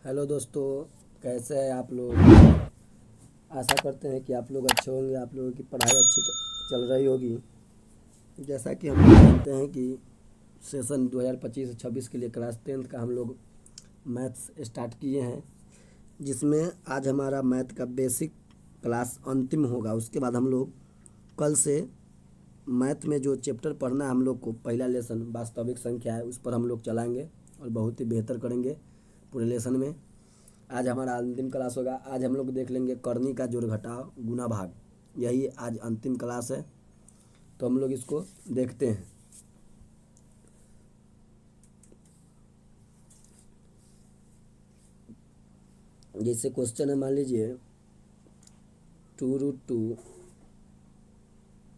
Hello दोस्तों, कैसे हैं आप लोग। आशा करते हैं कि आप लोग अच्छे होंगे। आप लोगों की पढ़ाई अच्छी चल रही होगी। जैसा कि हम लोग जानते हैं कि सेशन 2025-26 के लिए क्लास 10th का हम लोग मैथ्स स्टार्ट किए हैं, जिसमें आज हमारा मैथ का बेसिक क्लास अंतिम होगा। उसके बाद हम लोग कल से मैथ में जो चैप्टर पढ़ना है हम लोग को, पहला लेसन वास्तविक संख्या है, उस पर हम लोग चलाएंगे और बहुत ही बेहतर करेंगे पूरे लेसन में। आज हमारा अंतिम क्लास होगा। आज हम लोग देख लेंगे करनी का जोड़ घटाव गुना भाग, यही आज अंतिम क्लास है। तो हम लोग इसको देखते हैं। जैसे क्वेश्चन है, मान लीजिए 2√2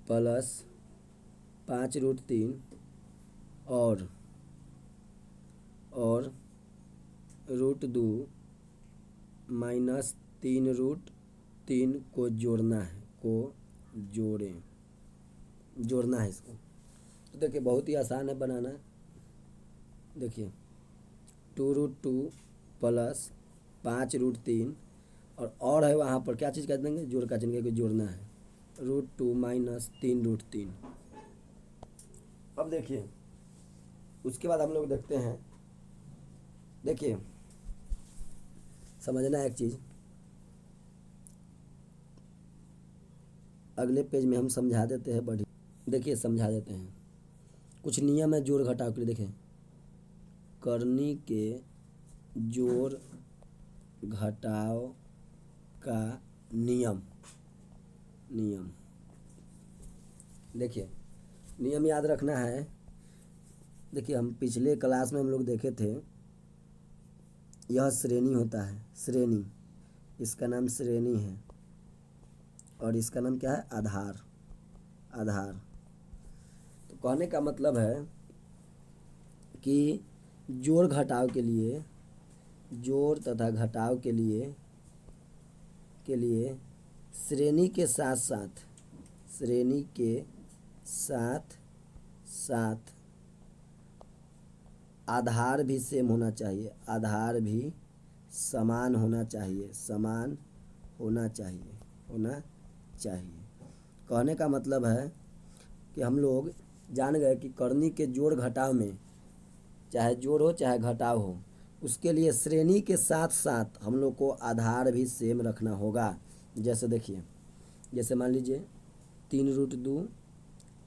प्लस 5√3 और √2 माइनस 3√3 को जोड़ना है, जोड़ना है इसको। तो देखिए बहुत ही आसान है बनाना। देखिए 2√2 प्लस 5√3 और है वहाँ पर क्या चीज़ कर देंगे, जोड़ का चिन्ह को जोड़ना है, √2 माइनस 3√3। अब देखिए उसके बाद हम लोग देखते हैं। देखिए समझना एक चीज़, अगले पेज में हम समझा देते हैं बढ़िया। देखिए समझा देते हैं, कुछ नियम है जोड़ घटाव के लिए। देखें करनी के जोड़ घटाव का नियम देखिए नियम याद रखना है। देखिए हम पिछले क्लास में हम लोग देखे थे, यह श्रेणी होता है, श्रेणी, इसका नाम श्रेणी है और इसका नाम क्या है, आधार। तो कहने का मतलब है कि जोड़ घटाव के लिए, जोड़ तथा घटाव के लिए श्रेणी के साथ आधार भी सेम होना चाहिए, आधार भी समान होना चाहिए, होना चाहिए। कहने का मतलब है कि हम लोग जान गए कि करनी के जोड़ घटाव में, चाहे जोड़ हो चाहे घटाव हो, उसके लिए श्रेणी के साथ साथ हम लोग को आधार भी सेम रखना होगा। जैसे देखिए, जैसे मान लीजिए 3√2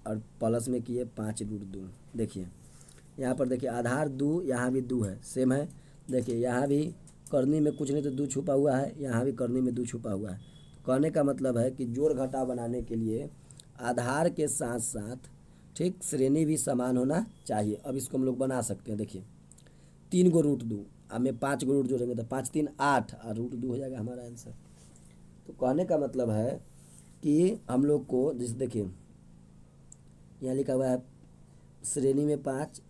और प्लस में किए 5√2। देखिए यहाँ पर देखिए आधार 2, यहाँ भी 2 है, सेम है। देखिए यहाँ भी करनी में कुछ नहीं तो 2 छुपा हुआ है, यहाँ भी करनी में 2 छुपा हुआ है। कहने का मतलब है कि जोड़ घटाव बनाने के लिए आधार के साथ साथ ठीक श्रेणी भी समान होना चाहिए। अब इसको हम लोग बना सकते हैं। देखिए 3 को √2, अब में 5 को रूट जोड़ेंगे तो 5 3 8 और √2 हो जाएगा हमारा आंसर। तो कहने का मतलब है कि हम लोग को, जैसे देखिए यहाँ लिखा हुआ है श्रेणी में 5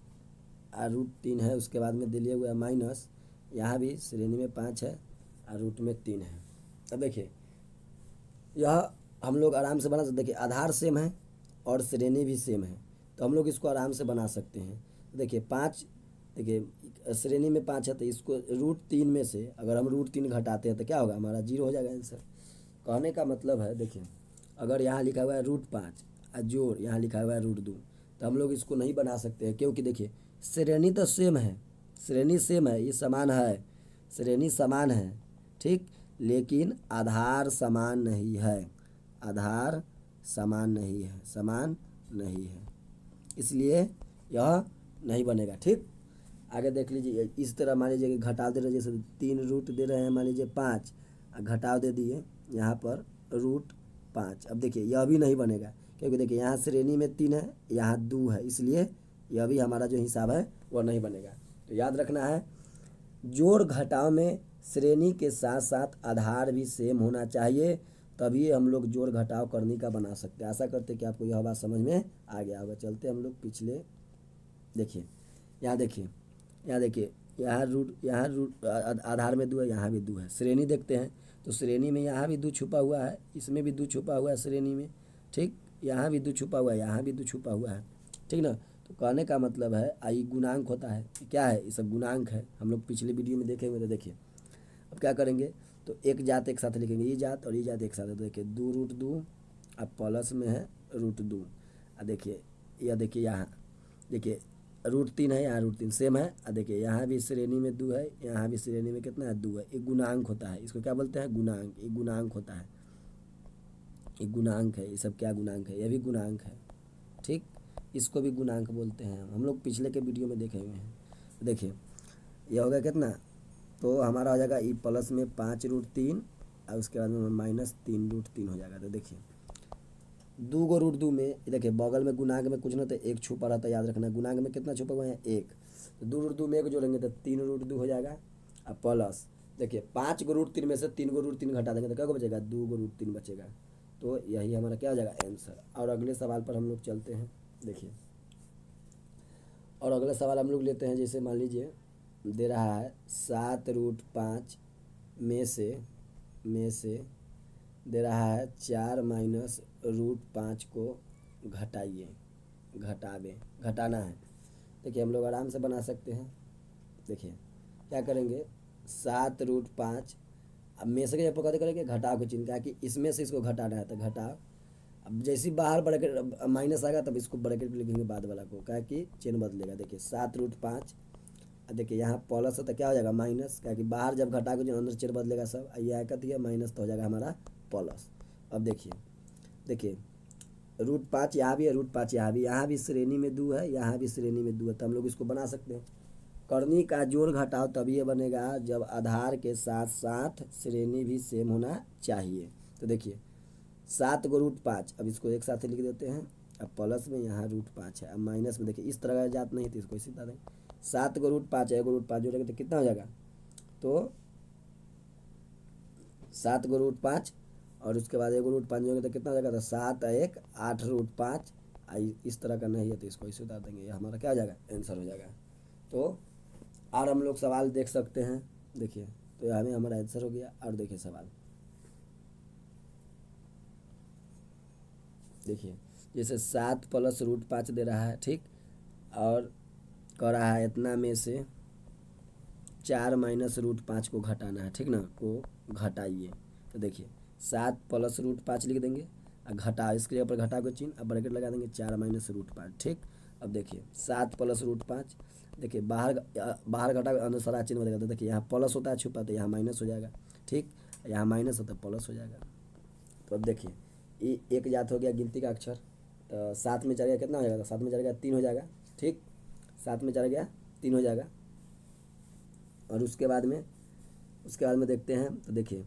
और √3 है, उसके बाद में दिया हुआ है माइनस, यहाँ भी श्रेणी में 5 है और रूट में 3 है। अब देखिए यह हम लोग आराम से बना सकते। देखिए आधार सेम है और श्रेणी भी सेम है, तो हम लोग इसको आराम से बना सकते हैं। देखिए 5, देखिए श्रेणी में 5 है तो इसको √3 में से अगर हम √3 घटाते हैं तो क्या होगा, हमारा 0 हो जाएगा आंसर। कहने का मतलब है, देखिए अगर यहाँ लिखा हुआ है √5 और जोड़ यहाँ लिखा हुआ है √2, तो हम लोग इसको नहीं बना सकते हैं, क्योंकि देखिए श्रेणी तो सेम है, श्रेणी सेम है, ये समान है, श्रेणी समान है ठीक, लेकिन आधार समान नहीं है, आधार समान नहीं है, इसलिए यह नहीं बनेगा। ठीक, आगे देख लीजिए। इस तरह मान लीजिए कि घटाव दे रहे हैं, जैसे 3 रूट दे रहे हैं, मान लीजिए 5 और घटाव दे दिए यहाँ पर √5। अब देखिए यह भी नहीं बनेगा, क्योंकि देखिए यहाँ श्रेणी में 3 है, यहाँ 2 है, इसलिए यह भी हमारा जो हिसाब है वह नहीं बनेगा। तो याद रखना है, जोड़ घटाव में श्रेणी के साथ साथ आधार भी सेम होना चाहिए, तभी हम लोग जोड़ घटाव करने का बना सकते हैं। आशा करते हैं कि आपको यह बात समझ में आ गया होगा। चलते हम लोग पिछले, देखिए यहाँ देखिए, यहाँ रूट आधार में 2 है, यहाँ भी 2 है। श्रेणी देखते हैं तो श्रेणी में यहाँ भी 2 छुपा हुआ है, इसमें भी 2 छुपा हुआ है श्रेणी में, ठीक, यहाँ भी 2 छुपा हुआ है, यहाँ भी 2 छुपा हुआ है, ठीक ना। तो कहने का मतलब है आई गुणांक होता है, क्या है, ये सब गुणांक है, हम लोग पिछले वीडियो में देखे हुए थे। देखिए अब क्या करेंगे, तो एक जात एक साथ लिखेंगे, ये जात और ये जात एक साथ है। तो देखिए 2√2 अब प्लस में है √2। देखिए यह देखिए यहाँ देखिए √3 है, यहाँ √3 सेम है। देखिए यहाँ भी श्रेणी में 2 है, यहाँ भी श्रेणी में कितना है 2 है। एक गुणांक होता है, इसको क्या बोलते हैं गुणांक, एक गुणांक होता है, एक गुणांक है। ये सब क्या गुणांक है, यह भी गुणांक है, ठीक। इसको भी गुणांक बोलते हैं, हम लोग पिछले के वीडियो में देखे हुए हैं। देखिए यह हो गया कितना, तो हमारा हो जाएगा ई प्लस में 5√3 और उसके बाद में -3√3 हो जाएगा। तो देखिए 2 को √2 में देखिए बगल में गुणांक में कुछ ना तो एक छुपा रहता है, याद रखना गुणांक में कितना छुपा हुआ है एक। तो 2√2 में एक जोड़ेंगे तो 3√2 हो जाएगा। अब प्लस देखिए 5 को √3 में से 3 को √3 घटा देंगे तो क्या बचेगा 2 को √3 बचेगा। तो यही हमारा क्या हो जाएगा आंसर। और अगले सवाल पर हम लोग चलते हैं। देखिए और अगला सवाल हम लोग लेते हैं, जैसे मान लीजिए दे रहा है 7√5 में से दे रहा है 4 -√5 को घटाना है। देखिए हम लोग आराम से बना सकते हैं। देखिए क्या करेंगे 7√5 अब में से क्या पकड़ करेंगे घटाव को चिन्ह, क्या कि इसमें से इसको घटाना है तो घटाव। अब जैसे ही बाहर ब्रैकेट माइनस आएगा तब इसको ब्रैकेट में लिखेंगे बाद वाला को, क्या कि चिन्ह बदलेगा। देखिए 7√5 देखिए यहाँ प्लस है तो क्या हो जाएगा माइनस, क्या कि बाहर जब घटा के जो अंदर चिन्ह बदलेगा सब, ये आएगा तो यह माइनस तो हो जाएगा हमारा प्लस। अब देखिए √5 यहाँ भी है, √5 यहाँ भी श्रेणी में 2 है, यहाँ भी श्रेणी में 2 है। तो हम लोग इसको बना सकते हैं। करनी का जोड़ घटाव तभी ये बनेगा जब आधार के साथ साथ श्रेणी भी सेम होना चाहिए। तो देखिए 7 को √5 अब इसको एक साथ लिख देते हैं। अब प्लस में यहाँ √5 है, अब माइनस में देखिए इस तरह का जात नहीं थी, इसको इसी तरह 7 को √5 है, 1 को √5 जोड़ेंगे तो कितना हो जाएगा, तो 7 को √5 और उसके बाद 1 को √5 जोड़ेंगे तो कितना हो जाएगा, तो 7 1 8√5। इस तरह का नहीं है तो इसको इसे उतार देंगे, ये हमारा क्या हो जाएगा आंसर हो जाएगा। तो और हम लोग सवाल देख सकते हैं। देखिए तो यह हमें हमारा आंसर हो गया। और देखिए सवाल देखिए जैसे 7 + √5 दे रहा है, ठीक, और कह रहा है इतना में से 4 -√5 को घटाना है, ठीक ना, को घटाइए। तो देखिए 7 + √5 लिख देंगे और घटा, इसके ऊपर घटा को चिन्ह, अब ब्रैकेट लगा देंगे 4 -√5, ठीक। अब देखिए 7 + √5 देखिए बाहर घटा अंदर सारा चिन्ह बदलेगा। तो देखिए यहाँ प्लस होता है छुपा तो यहाँ माइनस हो जाएगा, ठीक, यहाँ माइनस होता है प्लस हो जाएगा। तो अब देखिए ये एक जात हो गया गिनती का अक्षर। तो 7 में 4 गया कितना हो जाएगा, तो 7 में 4 गया 3 हो जाएगा, ठीक, 7 में 4 गया 3 हो जाएगा। और उसके बाद में देखते हैं। तो देखिए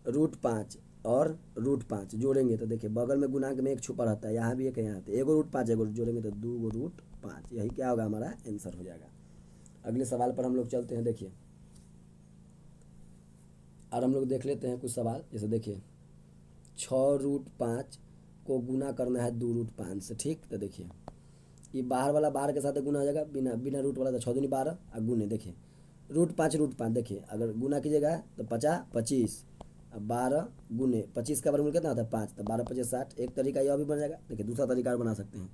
√5 और √5 जोड़ेंगे तो देखिए बगल में गुणांक में एक छुपा रहता है, यहाँ भी एक है, यहाँ तो 1 √5 1 जोड़ेंगे तो 2 √5, यही क्या होगा हमारा आंसर हो जाएगा। अगले सवाल पर हम लोग चलते हैं। देखिए और हम लोग देख लेते हैं कुछ सवाल। जैसे देखिए 6√5 को गुना करना है 2√5 से, ठीक। तो देखिए ये बाहर वाला बाहर के साथ गुना हो जाएगा, बिना रूट वाला तो 6 दूनी 12 और गुने देखिए √5 देखिए अगर गुना कीजिएगा तो 50 25, अब 12 गुने 25 का वर्गमूल कितना होता है 5, तो 12 5 60। एक तरीका यह भी बन जाएगा। देखिए दूसरा तरीका और बना सकते हैं,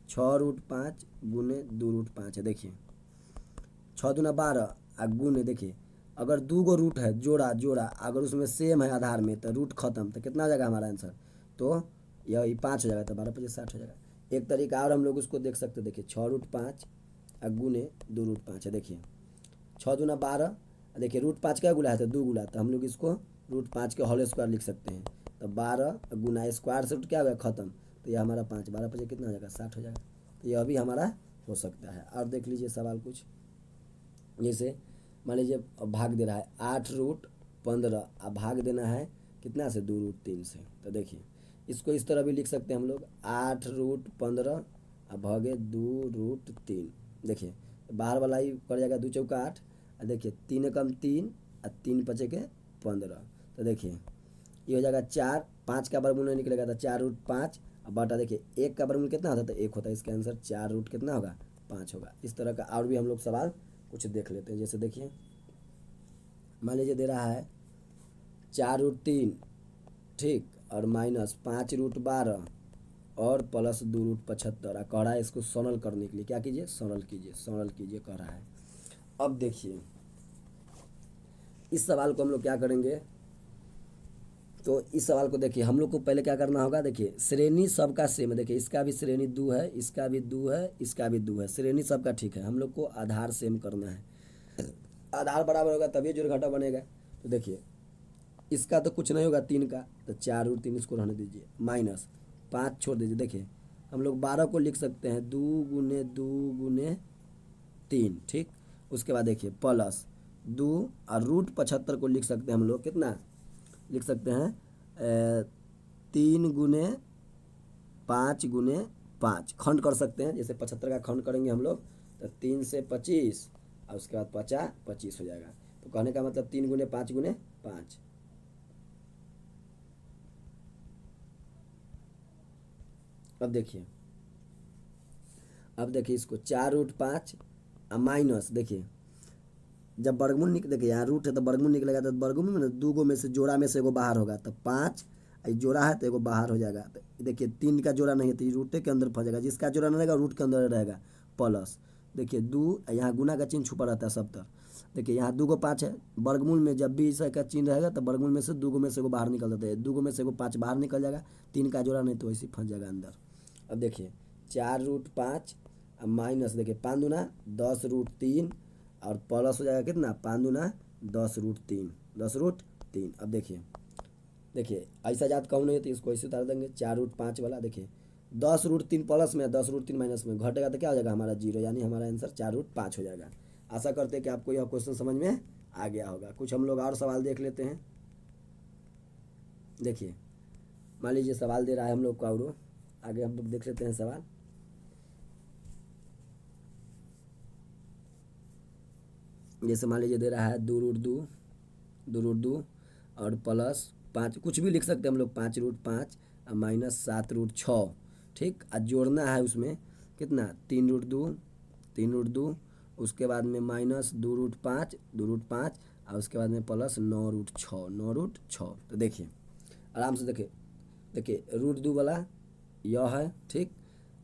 6√5 गुने 2√5 है। देखिए 6 दूना 12 और गुने देखिए अगर 2 गो रूट है जोड़ा अगर उसमें सेम है आधार में तो रूट खत्म, तो कितना हो जाएगा हमारा आंसर, तो यही 5 हो जाएगा, तो 12 5 60 हो जाएगा। एक तरीका और हम लोग उसको देख सकते हैं। देखिए 6√5 और गुने 2√5 है। देखिए 6 दूना 12, देखिए √5 क्या गुना है तो 2 गुना, तो हम लोग इसको √5 के होल स्क्वायर लिख सकते हैं। तो 12 गुना स्क्वायर से क्या हो गया खत्म, तो यह हमारा 5 12 5 कितना हो जाएगा 60 हो जाएगा। तो यह भी हमारा हो सकता है। और देख लीजिए सवाल कुछ, जैसे मान लीजिए भाग दे रहा है 8√15 अब भाग देना है कितना से 2√3 से। तो देखिए इसको इस तरह भी लिख सकते हैं हम लोग 8√15 अब भागे 2√3। देखिए बाहर वाला ही पड़ जाएगा 2 चौका 8 और देखिए 3 एकम 3 और 3 पचे के 15। तो देखिए ये हो जाएगा 4, 5 का वर्गमूल नहीं निकलेगा तो 4√5 अब बटा देखिए 1 का वर्गमूल कितना होता है तो 1 होता है, इसका आंसर 4 कितना होगा 5 होगा। इस तरह का और भी हम लोग सवाल कुछ देख लेते हैं। जैसे देखिए मान लीजिए दे रहा है 4√3, ठीक, और -5√12 और प्लस 2√75 और कह रहा है इसको सरल करने के लिए क्या कीजिए सरल कीजिए कह रहा है। अब देखिए इस सवाल को हम लोग क्या करेंगे, तो इस सवाल को देखिए हम लोग को पहले क्या करना होगा। देखिए श्रेणी सबका सेम है, देखिए इसका भी श्रेणी 2 है, इसका भी 2 है, इसका भी 2 है, श्रेणी सबका ठीक है। हम लोग को आधार सेम करना है, आधार बराबर होगा तभी जोड़ घटा बनेगा। तो देखिए इसका तो कुछ नहीं होगा 3 का, तो 4√3 इसको रहने दीजिए, माइनस 5 छोड़ दीजिए। देखिए हम लोग 12 को लिख सकते हैं 2 × 2 × 3, ठीक। उसके बाद देखिए प्लस 2 और √75 को लिख सकते हैं हम लोग, कितना लिख सकते हैं 3 × 5 × 5 खंड कर सकते हैं। जैसे 75 का खंड करेंगे हम लोग तो 3 से 25 और उसके बाद 50 25 हो जाएगा। तो कहने का मतलब 3 × 5 × 5। अब देखिए इसको 4√5 माइनस, देखिए जब वर्गमूल देखिए यहाँ रूट है तो वर्गमूल निकलेगा, तो वर्गमूल में 2 में से जोड़ा में से एगो बाहर होगा, तो 5 जोड़ा है तो एगो बाहर हो जाएगा। तो देखिए 3 का जोड़ा नहीं है तो रूट के अंदर फंस जाएगा, जिसका जोड़ा नहीं रहेगा रूट के अंदर रहेगा। प्लस देखिए 2 यहाँ गुना का चिन्ह छुपा रहता है सब तरफ। देखिए यहाँ 2 को 5 है, वर्गमूल में जब भी इसका चिन्ह रहेगा तो वर्गमूल में से 2 में से एगो बाहर निकल जाता है, 2 में से एगो 5 बाहर निकल जाएगा, 3 का जोड़ा नहीं तो वैसे फंस जाएगा अंदर। अब देखिए 4√5 माइनस देखिए 5 दूना 10√3 और प्लस हो जाएगा कितना 5 दूना 10√3 10√3। अब देखिए ऐसा जात कहूँ नहीं तो इसको ऐसे उतार देंगे 4√5 वाला। देखिए 10√3 प्लस में 10√3 माइनस में घटेगा तो क्या हो जाएगा हमारा 0, यानी हमारा आंसर 4√5 हो जाएगा। आशा करते हैं कि आपको यह क्वेश्चन समझ में आ गया होगा। कुछ हम लोग और सवाल देख लेते हैं। देखिए मान लीजिए सवाल दे रहा है हम लोग को, और आगे हम लोग देख लेते हैं सवाल। जैसे मान लीजिए दे रहा है 2√2 और प्लस 5, कुछ भी लिख सकते हैं हम लोग, 5√5 और माइनस 7√6, ठीक। और जोड़ना है उसमें कितना 3√2 उसके बाद में माइनस 2√5 और उसके बाद में प्लस 9√6। तो देखिए आराम से देखिए √2 वाला यह है, ठीक,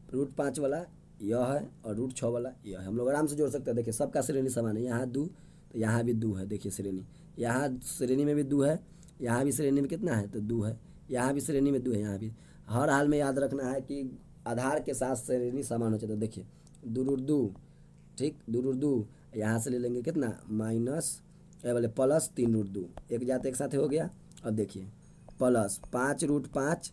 √5 वाला यह है और √6 वाला यह है। हम लोग आराम से जोड़ सकते हैं। देखिए सबका श्रेणी समान है, यहाँ 2 तो यहाँ भी 2 है। देखिए श्रेणी, यहाँ श्रेणी में भी 2 है, यहाँ भी श्रेणी में कितना है तो 2 है, यहाँ भी श्रेणी में 2 है, यहाँ भी। हर हाल में याद रखना है कि आधार के साथ श्रेणी समान हो जाता है। देखिए 2√2, ठीक, 2√2 यहाँ से ले लेंगे कितना माइनस वाले प्लस 3√2, एक जाते एक साथ हो गया। अब देखिए प्लस 5√5,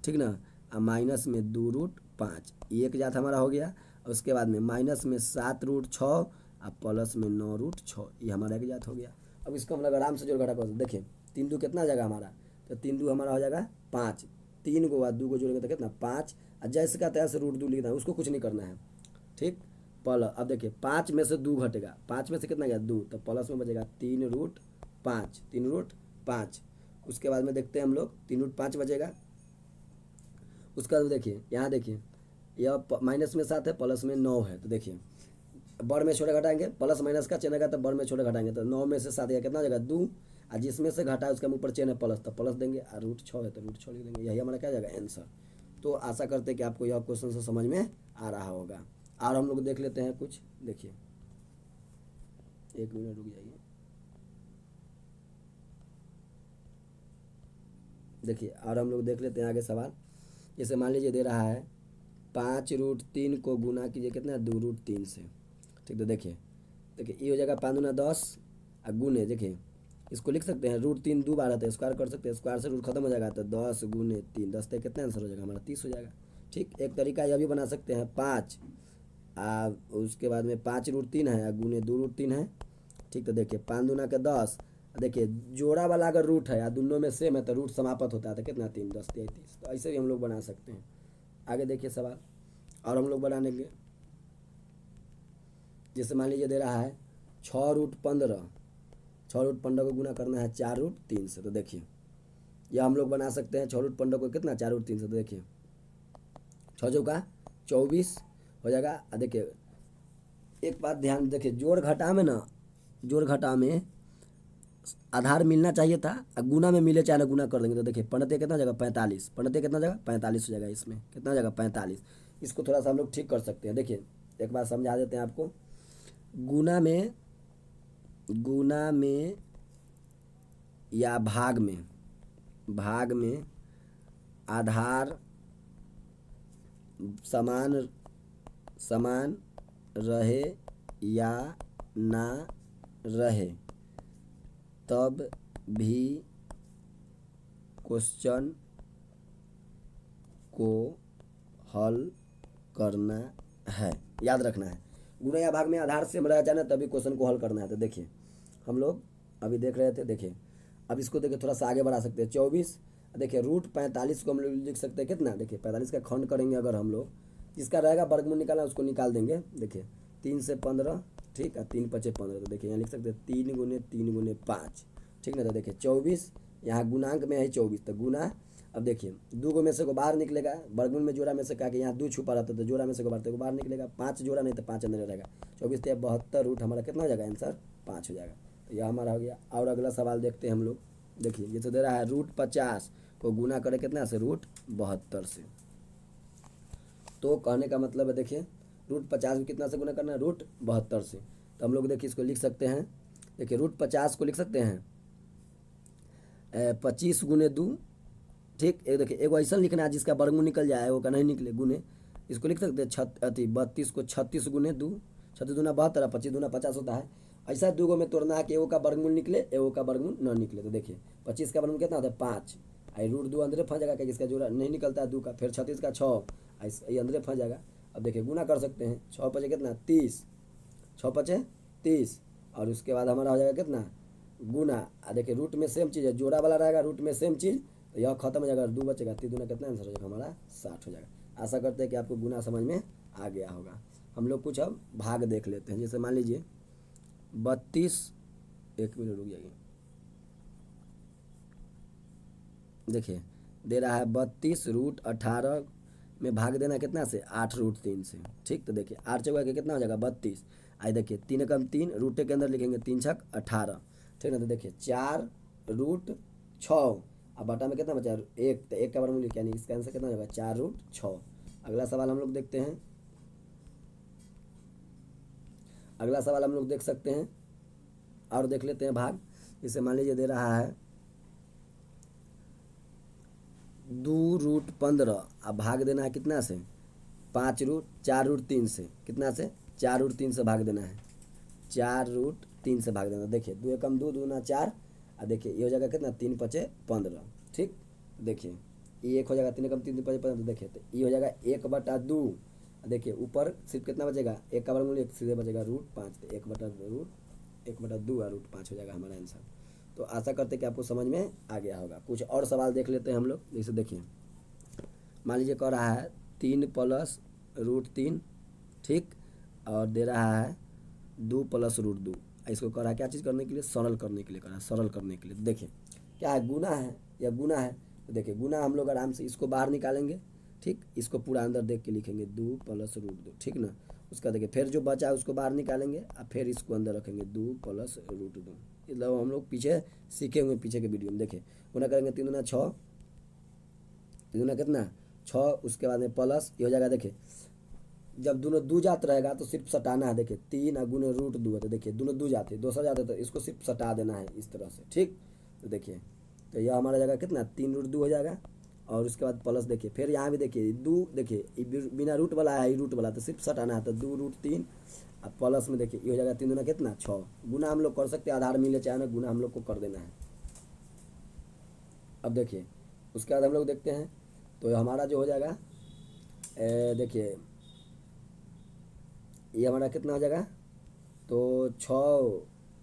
ठीक ना, और माइनस में 2√5, एक जात हमारा हो गया। और उसके बाद में माइनस में 7√6 और प्लस में 9√6, ये हमारा एक जात हो गया। अब इसको हम लोग आराम से जोड़ घटा कर देखिए 3 कितना आ जाएगा हमारा, तो 3 हमारा हो जाएगा 5, 3 को बाद 2 को जोड़ेंगे तो कितना 5, और जैसे का तैसे √2 लिखना है, उसको कुछ नहीं करना है, ठीक। प्लस अब देखिए 5 में से 2 घटेगा, 5 में से कितना गया 2, तो प्लस में बचेगा 3√5। उसके बाद में देखते हैं हम लोग 3√5 बचेगा। उसका देखिए यहाँ देखिए यह माइनस में 7 है, प्लस में 9 है। तो देखिए बड़ में छोटे घटाएंगे, प्लस माइनस का चेन है तो बड़ में छोटे घटाएंगे, तो 9 में से 7 या कितना हो जाएगा 2, और जिसमें से घटा है उसके ऊपर चेन है प्लस, तो प्लस देंगे, और √6 है तो √6 लिख देंगे। यही हमारा क्या जाएगा आंसर। तो आशा करते हैं कि आपको यह क्वेश्चन से समझ में आ रहा होगा। और हम लोग देख लेते हैं कुछ। देखिए 1 मिनट रुक जाइए। देखिए और हम लोग देख लेते हैं आगे सवाल। जैसे मान लीजिए दे रहा है 5√3 को गुना कीजिए कितना 2√3 से, ठीक। तो देखिए ये हो जाएगा 5 दूना 10 और गुने, देखिए इसको लिख सकते हैं √3 2 बार आता है, स्क्वायर कर सकते हैं, स्क्वायर से रूट खत्म हो जाएगा, तो 10 × 3 10 तक कितना आंसर हो जाएगा हमारा 30 हो जाएगा, ठीक। एक तरीका यह भी बना सकते हैं 5 उसके बाद में 5√3 है गुने 2√3 है, ठीक। तो देखिए 5 दूना के 10, देखिए जोड़ा वाला अगर रूट है या दोनों में सेम है तो रूट समाप्त होता है, तो कितना 3 10 33। तो ऐसे भी हम लोग बना सकते हैं। आगे देखिए सवाल और हम लोग बना लेंगे। जैसे मान लीजिए दे रहा है 6√15 को गुना करना है 4√3 से। तो देखिए यह हम लोग बना सकते हैं 6√15 को कितना 4√3 से। तो देखिए 6 चौका 24 हो जाएगा। देखिए एक बात ध्यान देखिए, जोड़ घटा में आधार मिलना चाहिए था, गुना में मिले चाहे ना गुना कर देंगे। तो देखिए 15 कितना जगह 45, 15 कितना जगह 45 हो जाएगा, इसमें कितना जगह 45। इसको थोड़ा सा हम लोग ठीक कर सकते हैं। देखिए एक बार समझा देते हैं आपको। गुना में या भाग में आधार समान रहे या ना रहे तब भी क्वेश्चन को हल करना है। याद रखना है, गुणा या भाग में आधार से रह जाना तभी क्वेश्चन को हल करना है। तो देखिए हम लोग अभी देख रहे थे, देखिए अब इसको देखिए थोड़ा सा आगे बढ़ा सकते हैं। 24 देखिए रूट 45 को हम लोग लिख सकते हैं कितना, देखिए 45 का खंड करेंगे अगर हम लोग, जिसका रहेगा वर्गमूल निकालना उसको निकाल देंगे। देखिए 3 से 15, ठीक है, 3 पचे 15, तो देखिए यहाँ लिख सकते हैं 3 गुने 3 गुने 5, ठीक ना। तो देखिए 24 यहाँ गुणांक में है 24, तो गुना, अब देखिए 2 में से को बाहर निकलेगा, वर्गमूल में जोड़ा में से कहा कि यहाँ 2 छुपा रहता है तो जोड़ा में से को बाहर निकलेगा, 5 जोड़ा नहीं तो 5 अंदर रहेगा। 24 से 72 रूट हमारा कितना हो जाएगा, आंसर 5 हो जाएगा। तो यह हमारा हो गया। और अगला सवाल देखते हैं हम लोग। देखिए जैसे दे रहा है रूट 50 को गुना करे कितना से, रूट 72 से। तो कहने का मतलब है देखिए रूट 50 को कितना से गुना करना है, रूट 72 से। तो हम लोग देखिए इसको लिख सकते हैं, देखिए रूट 50 को लिख सकते हैं 25 गुने 2, ठीक। एक देखिए एगो ऐसा लिखना है जिसका वर्गमूल निकल जाए, वो का नहीं निकले, गुने इसको लिख सकते हैं 32 को 36 गुने 2, 36 दूना 72, 25 दूना 50 होता है। ऐसा 2 में तोड़ना है कि एगो का वर्गमूल निकले एगो का वर्गमूल न निकले। तो देखिए 25 का वर्गमूल कितना होता है 5, आई रूट 2 अंदर फंस जाएगा, जिसका जोड़ा नहीं निकलता है 2 का, फिर 36 का 6, ये अंदर फंस जाएगा। अब देखिए गुना कर सकते हैं, 6 पचे कितना 30, 6 पचे 30, और उसके बाद हमारा हो जाएगा कितना गुना। देखिए रूट में सेम चीज़ है, जोड़ा वाला रहेगा रूट में सेम चीज़, तो यह खत्म हो जाएगा, 2 बचेगा, 3 दूना कितना आंसर हो जाएगा हमारा 60 हो जाएगा। आशा करते हैं कि आपको गुना समझ में आ गया होगा। हम लोग कुछ अब भाग देख लेते हैं। जैसे मान लीजिए 32, 1 मिनट रुक जाइए, देखिए दे रहा है 32 रूट 18 में भाग देना कितना से, 8 रूट 3 से, ठीक। तो देखिए 8 चौका के कितना हो जाएगा 32, आई देखिए 3 कम 3, रूटे के अंदर लिखेंगे 3 छक 18, ठीक ना। तो देखिए 4 रूट 6, अब बटा में कितना बचा 1, तो 1 का वर्गमूल यानी इसका आंसर कितना होगा 4 रूट 6। अगला सवाल हम लोग देखते हैं, अगला सवाल हम लोग देख सकते हैं और देख लेते हैं भाग। जैसे मान लीजिए दे रहा है 2 रूट 15, अब भाग देना है कितना से 4 रूट 3 से, कितना से 4 रूट 3 से भाग देना है, 4 रूट 3 से भाग देना। देखिए 2 एकम 2 दूना 4, और देखिए ये हो जाएगा कितना 3 पचे 15, ठीक। देखिए ये 1 हो जाएगा, 3 एकम 3 पचे 15, तो देखिए तो ये हो जाएगा 1/2। देखिए ऊपर सिर्फ कितना बचेगा, 1 का वर्गमूल 1 सीधे बचेगा रूट 5, तो 1/2 और रूट 5 हो जाएगा हमारा आंसर। तो आशा करते हैं कि आपको समझ में आ गया होगा। कुछ और सवाल देख लेते हैं हम लोग। जैसे देखिए मान लीजिए कह रहा है 3 प्लस रूट 3, ठीक, और दे रहा है 2 प्लस रूट 2। इसको कह रहा है क्या चीज़ करने के लिए, सरल करने के लिए कह रहा है, सरल करने के लिए। तो देखिए क्या है, गुना है या गुना है। तो देखिए गुना हम लोग आराम से इसको बाहर निकालेंगे, ठीक, इसको पूरा अंदर देख के लिखेंगे 2 प्लस रूट 2, ठीक ना। उसका देखिए फिर जो बचा है उसको बाहर निकालेंगे और फिर इसको अंदर रखेंगे 2 प्लस रूट 2। मतलब हम लोग पीछे सीखे हुए पीछे के वीडियो में। देखिए गुना करेंगे 3 दूना 6, 3 दूना कितना 6, उसके बाद में प्लस ये हो जाएगा। देखिए जब दोनों 2 जात रहेगा तो सिर्फ सटाना है। देखिए 3 और गुने रूट 2 है, तो देखिए दोनों 2 जाते 2 जाते, तो इसको सिर्फ सटा देना है इस तरह से, ठीक। तो देखिए तो यह हमारा जाएगा कितना 3 रूट 2 हो जाएगा, और उसके बाद प्लस देखिए फिर यहाँ भी देखिए 2, देखिए बिना रूट वाला है, रूट वाला तो सिर्फ सटाना है, तो 2 रूट 3, अब प्लस में देखिए ये हो जाएगा 3 दूना कितना 6। गुना हम लोग कर सकते हैं, आधार मिले चाहे ना, गुना हम लोग को कर देना है। अब देखिए उसके बाद हम लोग देखते हैं, तो हमारा जो हो जाएगा देखिए ये हमारा कितना हो जाएगा, तो 6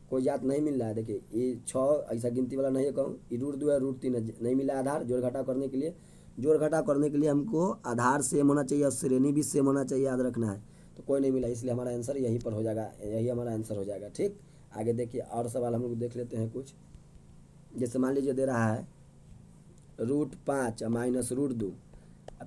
कोई जात नहीं मिल रहा है। देखिए ये 6 ऐसा गिनती वाला नहीं है, कहूँ ये रूट 2 है रूट 3 है, नहीं मिला आधार। जोड़ घटाव करने के लिए, जोड़ घटाव करने के लिए हमको आधार सेम होना चाहिए और श्रेणी भी सेम होना चाहिए, याद रखना है। तो कोई नहीं मिला, इसलिए हमारा आंसर यहीं पर हो जाएगा, यही हमारा आंसर हो जाएगा, ठीक। आगे देखिए और सवाल हम लोग देख लेते हैं कुछ। जैसे मान लीजिए दे रहा है रूट 5 माइनस रूट 2,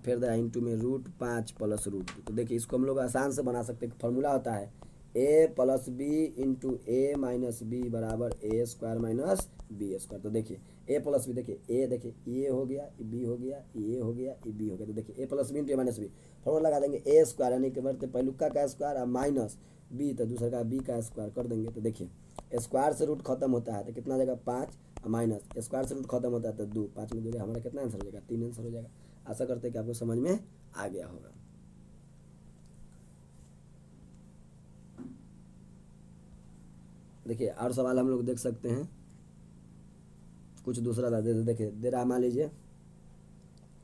फिर दे इंटू में रूट 5 प्लस रूट 2। तो देखिए इसको हम लोग आसान से बना सकते हैं, फॉर्मूला होता है a plus B into A minus b बराबर a square minus b square. तो देखिए a प्लस बी, देखिए ए, देखिए ये हो गया, बी हो गया, ये हो गया, ये बी हो गया। तो देखिए a plus B into A minus B, formula लगा देंगे ए स्क्वायर यानी कि बढ़ते पहलुका का स्क्वायर और माइनस बी तो दूसरा का बी का स्क्वायर कर देंगे। तो देखिए स्क्वायर से रूट खत्म होता है, तो कितना आ जाएगा 5, माइनस स्क्वायर से रूट खत्म होता है तो 2, 5 में 2 हमारा कितना आंसर हो जाएगा? 3 आंसर हो जाएगा। आशा करते हैं कि आपको समझ में आ गया होगा। देखिए और सवाल हम लोग देख सकते हैं, कुछ दूसरा था। देखिए दे रहा, मान लीजिए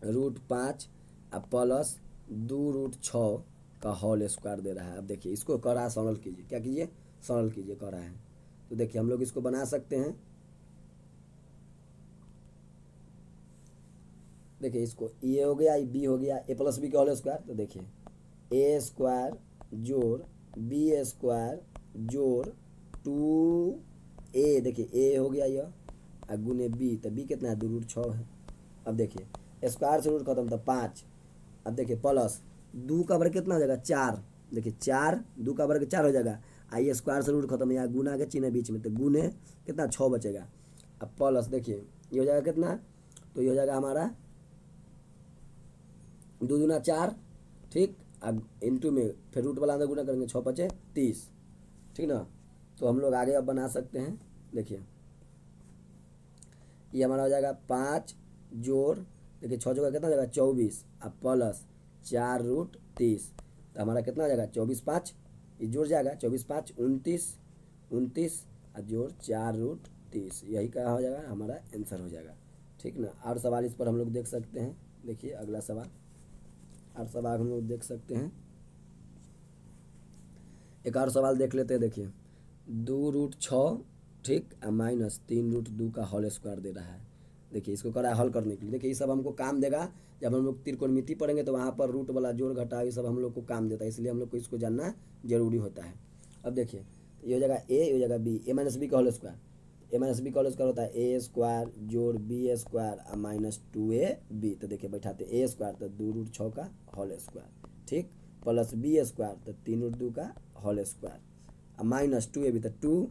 √5 अब प्लस 2√6 का होल स्क्वायर दे रहा है। अब देखिए इसको कर रहा है सरल कीजिए, क्या कीजिए? सरल कीजिए कर रहा है। तो देखिए हम लोग इसको बना सकते हैं। देखिए इसको ए हो गया, बी हो गया, ए प्लस बी का होल स्क्वायर। तो देखिए ए स्क्वायर जोड़ बी स्क्वायर जोड़ 2a, देखिए ए हो गया यह, और गुने बी, तो बी कितना है? 2√6 है। अब देखिए स्क्वायर से रूट खत्म तो 5। अब देखिए प्लस 2 का वर्ग कितना हो जाएगा? 4। देखिए 4, 2 का वर्ग 4 हो जाएगा। आइए स्क्वायर से रूट खत्म, यहाँ गुना के चिन्ह बीच में, तो गुने कितना? 6 बचेगा। अब प्लस देखिए ये हो जाएगा कितना? तो ये हो जाएगा हमारा 2 दूना 4, ठीक। अब इंटू में फिर रूट वाला अंदर गुना करेंगे, 6 5 30, ठीक ना। तो हम लोग आगे अब बना सकते हैं। देखिए ये हमारा हो जाएगा 5 जोड़, देखिए 6 जोड़ कितना हो जाएगा? 24, अब प्लस 4√30, तो हमारा कितना हो जाएगा? 24 5, ये जुड़ जाएगा 24 5 29, 29 और जोड़ 4√30, यही क्या हो जाएगा? हमारा आंसर हो जाएगा, ठीक ना। और सवाल इस पर हम लोग देख सकते हैं। देखिए अगला सवाल, और सवाल हम लोग देख सकते हैं। एक और सवाल देख लेते हैं। देखिए 2√6, ठीक, माइनस 3√2 का होल स्क्वायर दे रहा है। देखिए इसको करा है हल करने के लिए। देखिए ये सब हमको काम देगा जब हम लोग त्रिकोणमिति पढ़ेंगे, तो वहाँ पर रूट वाला जोड़ घटाव ये सब हम लोग को काम देता है, इसलिए हम लोग को इसको जानना जरूरी होता है। अब देखिए ये हो जाएगा ए, ये हो जाएगा बी, ए माइनस बी का होल स्क्वायर। ए माइनस बी का होल स्क्वायर होता है ए स्क्वायर जोड़ बी स्क्वायर माइनस 2ab। तो देखिए बैठाते ए स्क्वायर तो 2√6 का होल स्क्वायर, ठीक, प्लस बी स्क्वायर तो 3√2 का होल स्क्वायर माइनस 2ab, तो 2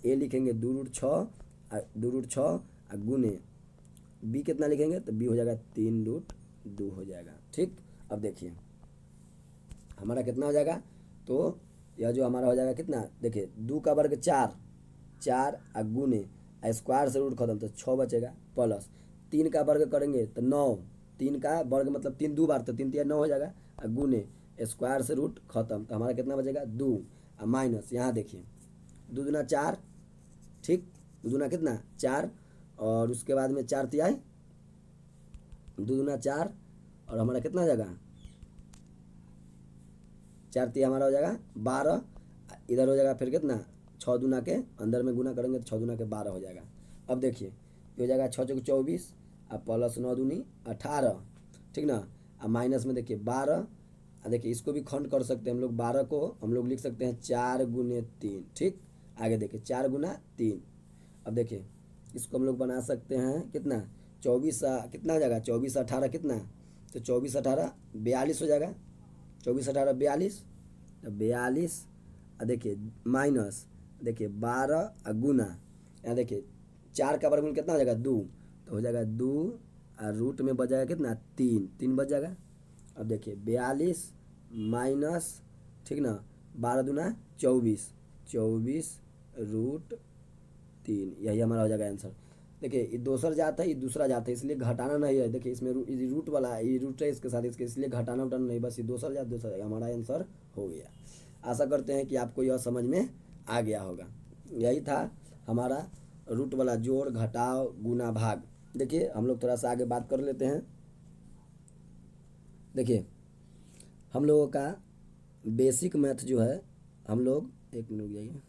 ए लिखेंगे 2√6 गुने बी कितना लिखेंगे? तो बी हो जाएगा 3√2 हो जाएगा, ठीक। अब देखिए हमारा कितना हो जाएगा? तो यह जो हमारा हो जाएगा कितना? देखिए 2 का वर्ग 4, 4 गुने स्क्वायर से रूट खत्म तो 6 बचेगा, प्लस 3 का वर्ग करेंगे तो 9, 3 का वर्ग मतलब 3 2 बार, तो 3 3 9 हो जाएगा, गुने स्क्वायर से रूट खत्म, तो हमारा कितना बचेगा? 2 माइनस यहाँ देखिए 2 दूना 4, ठीक, 2 दूना कितना? 4, और उसके बाद में 4 तिहाई 2 दूना 4, और हमारा कितना हो जाएगा? 4 तिहाई हमारा हो जाएगा 12, इधर हो जाएगा फिर कितना? 6 दूना के अंदर में गुना करेंगे तो 6 दूना के 12 हो जाएगा। अब देखिए ये हो जाएगा 6 चौक 24, अब प्लस 9 दूनी 18, ठीक ना। अब माइनस में देखिए 12, देखिए इसको भी खंड कर सकते हैं हम लोग, 12 को हम लोग लिख सकते हैं 4 गुने 3, ठीक। आगे देखिए 4 गुना 3। अब देखिए इसको हम लोग बना सकते हैं कितना? 24 कितना हो जाएगा? 24 18 कितना? तो 24 18 42 हो जाएगा, 24 18 42, तो 42, देखिए माइनस देखिए 12 गुना, यहाँ देखिए 4 का वर्गमूल कितना हो जाएगा? 2, तो हो जाएगा 2 और रूट में बच जाएगा कितना? 3, 3 बच जाएगा। अब देखिए 42 माइनस, ठीक ना, 12 दूना 24, 24√3, यही हमारा हो जाएगा आंसर। देखिए ये दोसर जाता है, ये दूसरा जाता है, इसलिए घटाना नहीं है। देखिए इसमें रूट वाला है, ये रूट है इसके साथ, इसके इसलिए घटाना उठाना नहीं, बस ये दोसर जाता दूसरा जाएगा, हमारा आंसर हो गया। आशा करते हैं कि आपको यह समझ में आ गया होगा। यही था हमारा रूट वाला जोड़ घटाव गुना भाग। देखिए हम लोग थोड़ा सा आगे बात कर लेते हैं। देखिए हम लोगों का बेसिक मैथ जो है, हम लोग एक मिनट जाइए,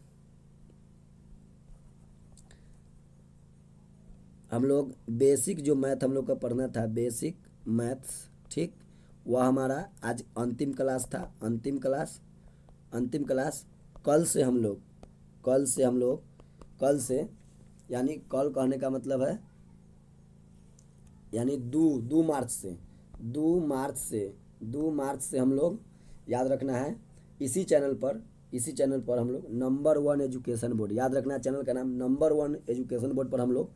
हम लोग बेसिक जो मैथ हम लोग का पढ़ना था, बेसिक मैथ्स, ठीक, वह हमारा आज अंतिम क्लास था। अंतिम क्लास कल से हम लोग कल से यानी कल कहने का मतलब है यानी 2 मार्च से 2 मार्च से हम लोग, याद रखना है, इसी चैनल पर हम लोग नंबर 1 एजुकेशन बोर्ड, याद रखना चैनल का नाम नंबर 1 एजुकेशन बोर्ड पर हम लोग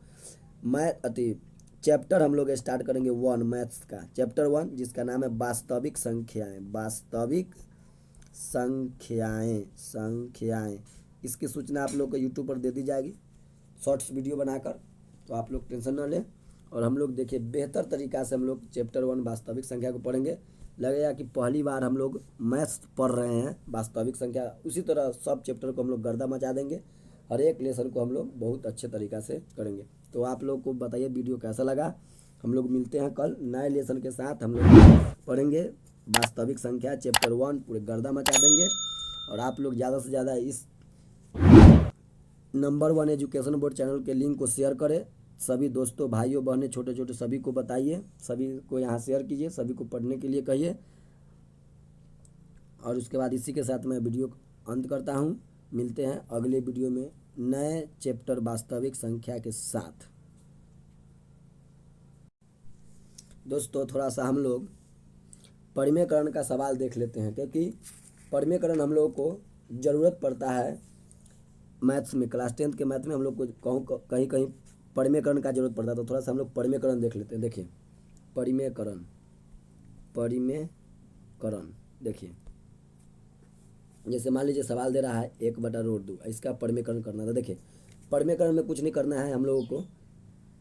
चैप्टर हम लोग स्टार्ट करेंगे 1 मैथ्स का, चैप्टर 1 जिसका नाम है वास्तविक संख्याएं। इसकी सूचना आप लोग को यूट्यूब पर दे दी जाएगी शॉर्ट्स वीडियो बनाकर, तो आप लोग टेंशन ना लें। और हम लोग देखिए बेहतर तरीक़ा से हम लोग चैप्टर 1 वास्तविक संख्या को पढ़ेंगे। लगेगा कि पहली बार हम लोग मैथ्स पढ़ रहे हैं वास्तविक संख्या, उसी तरह सब चैप्टर को हम लोग गर्दा मचा देंगे। हर एक लेसन को हम लोग बहुत अच्छे तरीक़ा से करेंगे। तो आप लोग को बताइए वीडियो कैसा लगा। हम लोग मिलते हैं कल नए लेसन के साथ। हम लोग पढ़ेंगे वास्तविक संख्या चैप्टर 1, पूरे गर्दा मचा देंगे। और आप लोग ज़्यादा से ज़्यादा इस नंबर 1 एजुकेशन बोर्ड चैनल के लिंक को शेयर करें। सभी दोस्तों, भाइयों, बहनें, छोटे छोटे सभी को बताइए, सभी को यहाँ शेयर कीजिए, सभी को पढ़ने के लिए कहिए। और उसके बाद इसी के साथ मैं वीडियो अंत करता हूँ। मिलते हैं अगले वीडियो में नए चैप्टर वास्तविक संख्या के साथ। दोस्तों, थोड़ा सा हम लोग परिमेयकरण का सवाल देख लेते हैं, क्योंकि परिमेयकरण हम लोगों को ज़रूरत पड़ता है मैथ्स में। क्लास 10th के मैथ में हम लोग को कहीं कहीं परिमेयकरण का जरूरत पड़ता है। तो थोड़ा सा हम लोग परिमेयकरण देख लेते हैं। देखिए परिमेयकरण देखिए, जैसे मान लीजिए सवाल दे रहा है 1/√2, इसका परिमेयकरण करना था। देखिए परिमेयकरण में कुछ नहीं करना है हम लोगों को।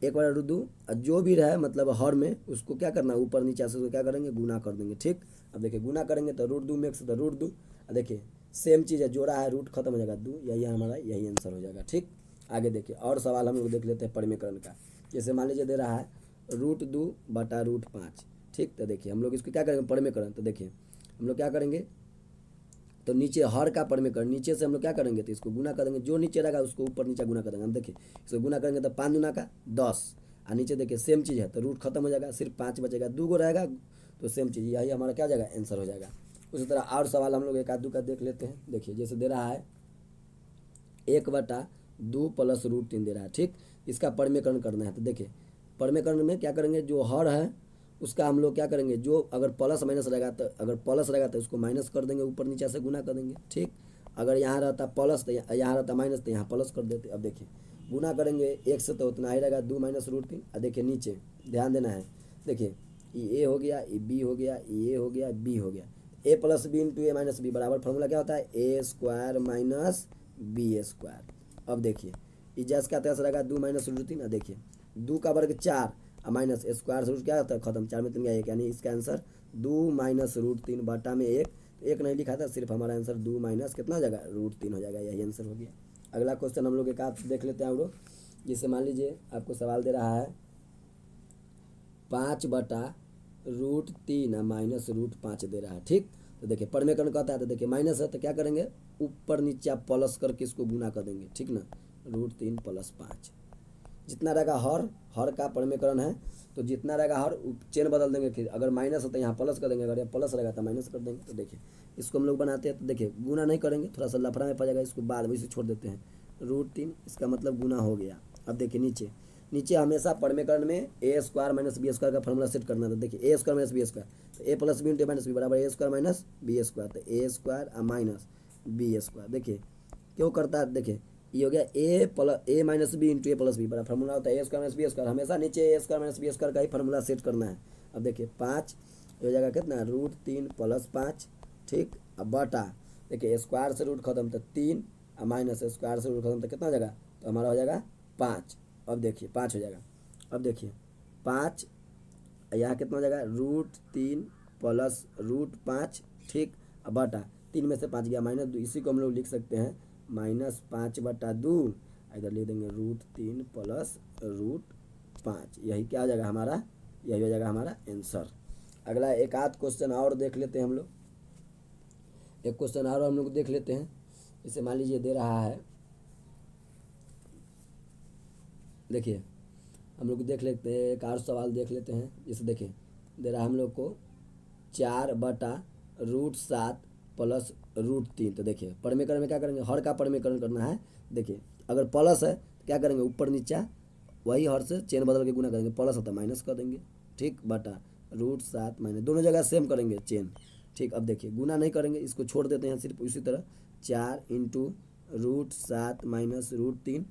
1/√2 जो भी रहे मतलब हर में उसको क्या करना है, ऊपर नीचे से उसको क्या करेंगे, गुना कर देंगे। ठीक, अब देखिए गुना करेंगे तो √2 में 1 से तो √2। देखिए सेम चीज़ है, जोड़ा है, रूट खत्म हो जाएगा 2, यही हमारा यही आंसर हो जाएगा। ठीक, आगे देखिए और सवाल हम लोग देख लेते हैं परिमेयकरण का। जैसे मान लीजिए दे रहा है √2/√5। ठीक, तो देखिए हम लोग इसको क्या करेंगे परिमेयकरण। तो देखिए हम लोग क्या करेंगे, तो नीचे हर का परिमेयकरण, नीचे से हम लोग क्या करेंगे, तो इसको गुना कर देंगे, जो नीचे रहेगा उसको ऊपर नीचे गुना कर देंगे। हम देखिए इसको गुना करेंगे तो 5 दूना का 10, और नीचे देखिए सेम चीज़ है तो रूट खत्म हो जाएगा, सिर्फ 5 बचेगा, 2 गो रहेगा तो सेम चीज़, यही हमारा क्या जाएगा, आंसर हो जाएगा। उसी तरह और सवाल हम लोग एक आध दू का देख लेते हैं। देखिए जैसे दे रहा है 1/2 + √3 दे रहा है। ठीक, इसका परिमेयकरण करना है। तो देखिए परिमेयकरण में क्या करेंगे, जो हर है उसका हम लोग क्या करेंगे, जो अगर प्लस माइनस रहेगा तो अगर प्लस रहेगा तो उसको माइनस कर देंगे, ऊपर नीचे से गुना कर देंगे। ठीक, अगर यहाँ रहता प्लस तो यहाँ रहता माइनस तो यहाँ प्लस कर देते। अब देखिए गुना करेंगे 1 से तो उतना ही रहेगा 2 - √3। अब देखिए नीचे ध्यान देना है, देखिए ये A हो गया, ये B हो गया, ये A हो गया, B हो गया। A + B × A - B बराबर फॉर्मूला क्या होता है, A² - B²। अब देखिए इजाज का तैस रहेगा 2 - √3। देखिए 2 का वर्ग 4 और माइनस स्क्वायर से क्या होता है, खत्म, 4 में 3 गया 1, यानी इसका आंसर 2 - √3 बटा में 1। तो 1 नहीं लिखा था, सिर्फ हमारा आंसर 2 माइनस कितना हो जाएगा, √3 हो जाएगा, यही आंसर हो गया। अगला क्वेश्चन हम लोग एक आप देख लेते हैं। हम लोग जैसे मान लीजिए आपको सवाल दे रहा है 5/√3 -√5 दे रहा है। ठीक, तो देखिए परिमेयकरण कहता है, तो देखिए माइनस है तो क्या करेंगे, ऊपर नीचे आप प्लस करके इसको गुना कर देंगे। ठीक ना, √3 + 5 जितना रहेगा हर का परिमेयकरण है, तो जितना रहेगा हर चेन बदल देंगे। फिर अगर माइनस है तो यहाँ प्लस कर देंगे, अगर यहाँ प्लस रहेगा तो माइनस कर देंगे। तो देखिए इसको हम लोग बनाते हैं, तो देखिए गुना नहीं करेंगे, थोड़ा सा लफड़ा में पड़ जाएगा, इसको बाद में इसे छोड़ देते हैं। √3 इसका मतलब गुना हो गया। अब देखिए नीचे हमेशा परिमेयकरण में A² - B² का फॉर्मूला सेट करना था। देखिए A² - B², तो A + B × A - B बराबर A² - B²। तो A² - B²। देखिए क्यों करता है, देखिए ये हो गया A - B × A + B बड़ा फॉर्मूला होता है A² - B²। हमेशा नीचे A² - B² का ही फॉर्मूला सेट करना है। अब देखिए 5 हो जाएगा कितना, √3 + 5। ठीक, अब बटा देखिए स्क्वायर से रूट खत्म तो 3 और माइनस स्क्वायर से रूट खत्म तो कितना हो जाएगा, तो हमारा हो जाएगा 5। अब देखिए 5 हो जाएगा। अब देखिए 5 यहाँ कितना हो जाएगा, √3 + √5। ठीक, अब बटा 3 में से 5 गया -2, इसी को हम लोग लिख सकते हैं -5/2। इधर लिख देंगे √3 + √5। यही क्या हो जाएगा हमारा, यही हो जाएगा हमारा आंसर। अगला एक आध क्वेश्चन और देख लेते हैं हम लोग। एक क्वेश्चन और हम लोग देख लेते हैं। जैसे मान लीजिए दे रहा है, देखिए हम लोग देख लेते हैं, एक और सवाल देख लेते हैं। जैसे देखिए दे रहा है हम लोग को 4/√7 + √3। तो देखिए परिमेयकरण में क्या करेंगे, हर का परिमेयकरण करना है। देखिए अगर प्लस है तो क्या करेंगे, ऊपर नीचा वही हर से चेन बदल के गुना करेंगे, प्लस है तो माइनस कर देंगे। ठीक, बटा √7 माइनस, दोनों जगह सेम करेंगे चेन। ठीक, अब देखिए गुना नहीं करेंगे, इसको छोड़ देते हैं सिर्फ उसी तरह 4 × √7 - √3।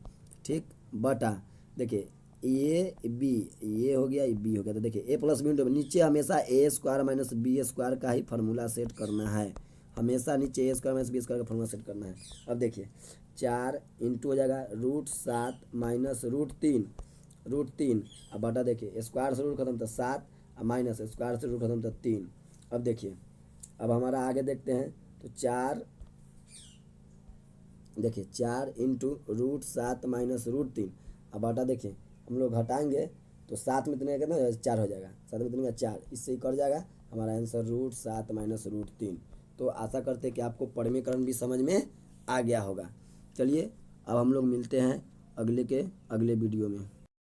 ठीक, बटा देखिए ये हो गया, ये B हो गया। तो देखिए A + B नीचे हमेशा A² - B² का ही फार्मूला सेट करना है। हमेशा नीचे A² - B² का फार्मूला सेट करना है। अब देखिए 4 इंटू हो जाएगा √7 - √3। √3 अब बटा देखिए स्क्वायर से रूट खत्म तो 7 और माइनस स्क्वायर से रूट खत्म तो 3। अब देखिए अब हमारा आगे देखते हैं तो 4 देखिए 4 इंटू √7 माइनस √3 अब बटा देखिए हम लोग घटाएंगे तो 7 में इतने कितना 4 हो जाएगा, 7 में इतने 4, इससे ही कट जाएगा हमारा आंसर √7 माइनस √3। तो आशा करते हैं कि आपको परिमीकरण भी समझ में आ गया होगा। चलिए अब हम लोग मिलते हैं अगले वीडियो में।